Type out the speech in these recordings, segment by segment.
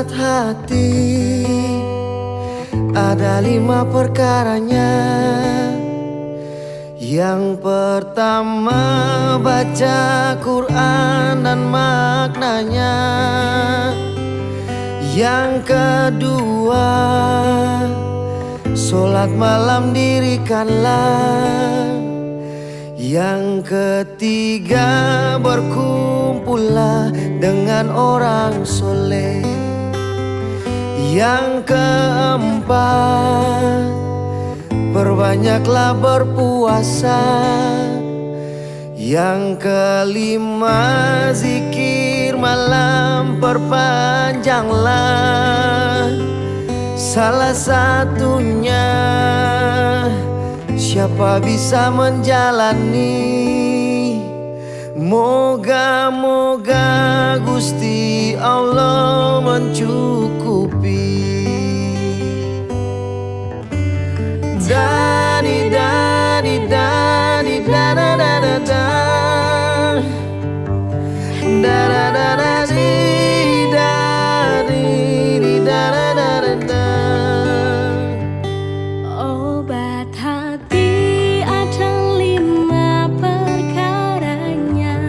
Obat hati ada 5 perkaranya. Yang pertama, baca Quran dan maknanya. Yang kedua, sholat malam dirikanlah. Yang ketiga, berkumpullah dengan orang soleh. Yang keempat, perbanyaklah berpuasa. Yang kelima, zikir malam perpanjanglah. Salah satunya, siapa bisa menjalani? Moga-moga Gusti Allah mencukupi. Dani dani dani da da da da da da da da da di da di da da da da da. Obat hati ada 5 perkaranya.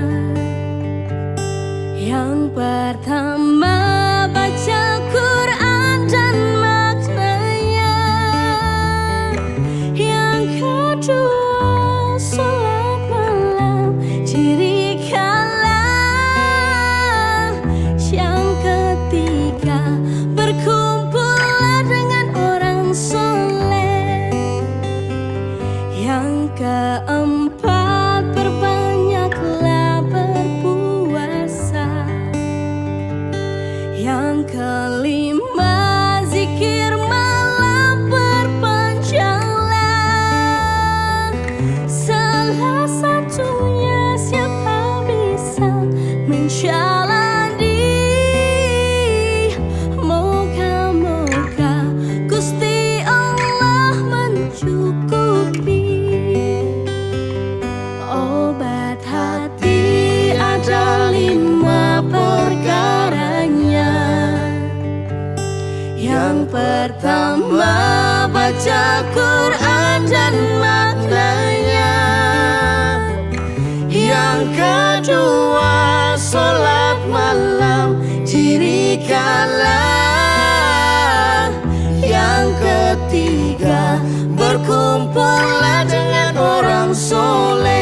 Yang pertama, baca Quran dan maknanya. Yang kedua, sholat malam dirikanlah. Yang ketiga, berkumpullah dengan orang soleh. Yang keempat, perbanyaklah berpuasa. Yang kelima, zikir malam perpanjanglah. Salah satunya, siapa bisa menjalani? Moga-moga Gusti Allah mencukupi. Obat hati ada 5 perkaranya. Yang pertama, baca Quran dan maknanya. Yang kedua, sholat malam dirikanlah. Yang ketiga, berkumpullah dengan orang soleh.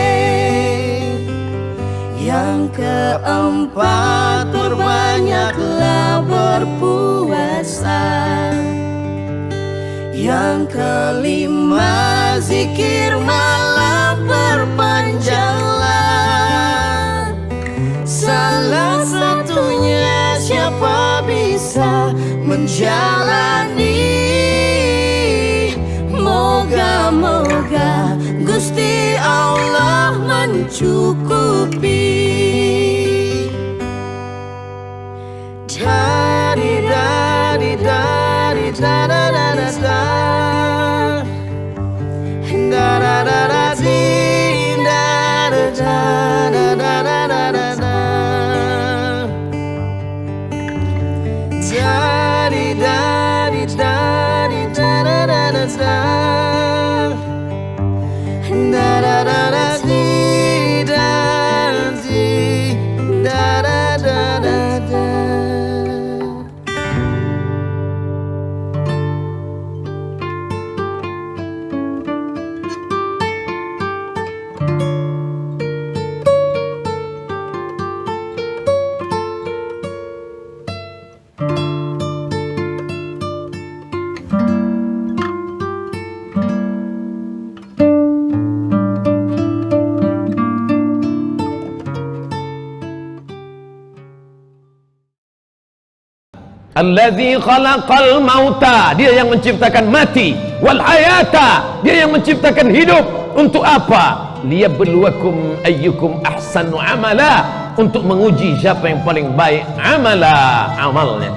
Yang keempat, perbanyaklah berpuasa. Yang kelima, zikir malam perpanjanglah. Salah satunya, siapa bisa menjalani? Moga-moga Gusti Allah mencukupi. Dari dari dari da da da da da da da da da di da da da da da da da da da. Dari dari dari da da da da da da da da da di da di da da da da da. Allazi khalaqal mauta, dia yang menciptakan mati, wal hayata, dia yang menciptakan hidup. Untuk apa? Liyabluwakum ayyukum ahsanu amala, untuk menguji siapa yang paling baik amalnya.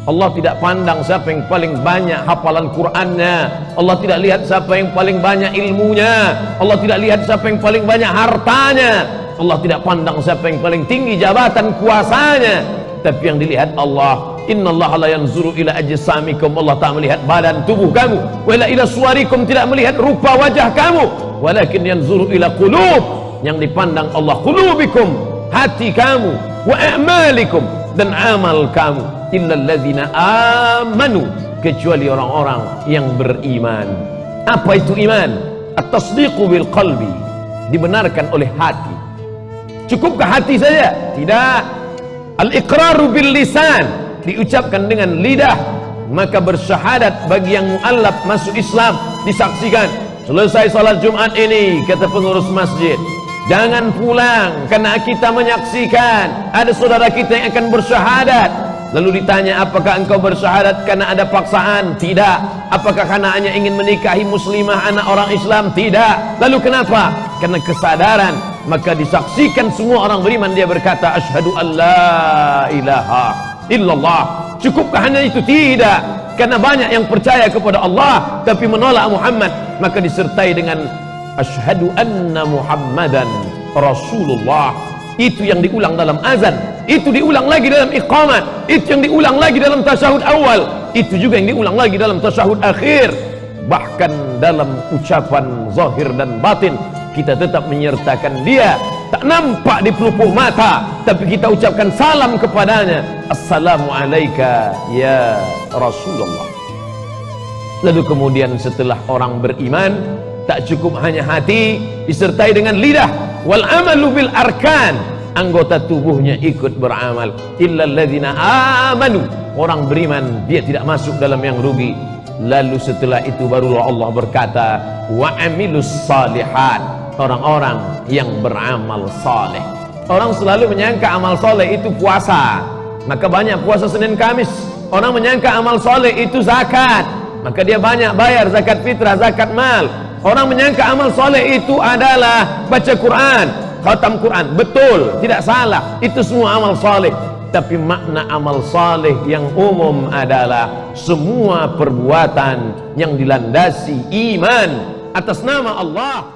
Allah tidak pandang siapa yang paling banyak hafalan Qur'annya. Allah tidak lihat siapa yang paling banyak ilmunya. Allah tidak lihat siapa yang paling banyak hartanya. Allah tidak pandang siapa yang paling tinggi jabatan kuasanya. Tapi yang dilihat Allah innallaha la yanzuru ila ajsamikum, Allah tak melihat badan tubuh kamu, wala ila suwarikum, tidak melihat rupa wajah kamu, walakin yanzuru ila qulub, yang dipandang Allah qulubikum, hati kamu, wa a'malikum, dan amal kamu, illal ladzina amanu, kecuali orang-orang yang beriman. Apa itu iman? At-tasdiqu bil qalbi, dibenarkan oleh hati. Cukupkah hati saja? Tidak. Al-iqraru bil lisan, diucapkan dengan lidah. Maka bersyahadat bagi yang mu'allaf masuk Islam, disaksikan. Selesai salat Jumat ini, kata pengurus masjid, jangan pulang karena kita menyaksikan ada saudara kita yang akan bersyahadat. Lalu ditanya, apakah engkau bersyahadat karena ada paksaan? Tidak. Apakah karena hanya ingin menikahi muslimah anak orang Islam? Tidak. Lalu kenapa? Karena kesadaran. Maka disaksikan semua orang beriman, dia berkata asyhadu an la ilaha illallah. Cukupkah hanya itu? Tidak. Karena banyak yang percaya kepada Allah tapi menolak Muhammad, maka disertai dengan asyhadu anna Muhammadan Rasulullah. Itu yang diulang dalam azan, itu diulang lagi dalam iqamat, itu yang diulang lagi dalam tasyahud awal, itu juga yang diulang lagi dalam tasyahud akhir. Bahkan dalam ucapan zahir dan batin kita tetap menyertakan dia. Tak nampak di pelupuh mata, tapi kita ucapkan salam kepadanya, assalamu alayka ya Rasulullah. Lalu kemudian setelah orang beriman, tak cukup hanya hati, disertai dengan lidah. Wal amalu bil arkan, anggota tubuhnya ikut beramal. Illal ladzina amanu, orang beriman dia tidak masuk dalam yang rugi. Lalu setelah itu barulah Allah berkata wa amilus salihat, orang-orang yang beramal saleh. Orang selalu menyangka amal saleh itu puasa, maka banyak puasa Senin Kamis. Orang menyangka amal saleh itu zakat, maka dia banyak bayar zakat fitrah, zakat mal. Orang menyangka amal soleh itu adalah baca Quran, khatam Quran. Betul, tidak salah, itu semua amal soleh. Tapi makna amal soleh yang umum adalah semua perbuatan yang dilandasi iman atas nama Allah.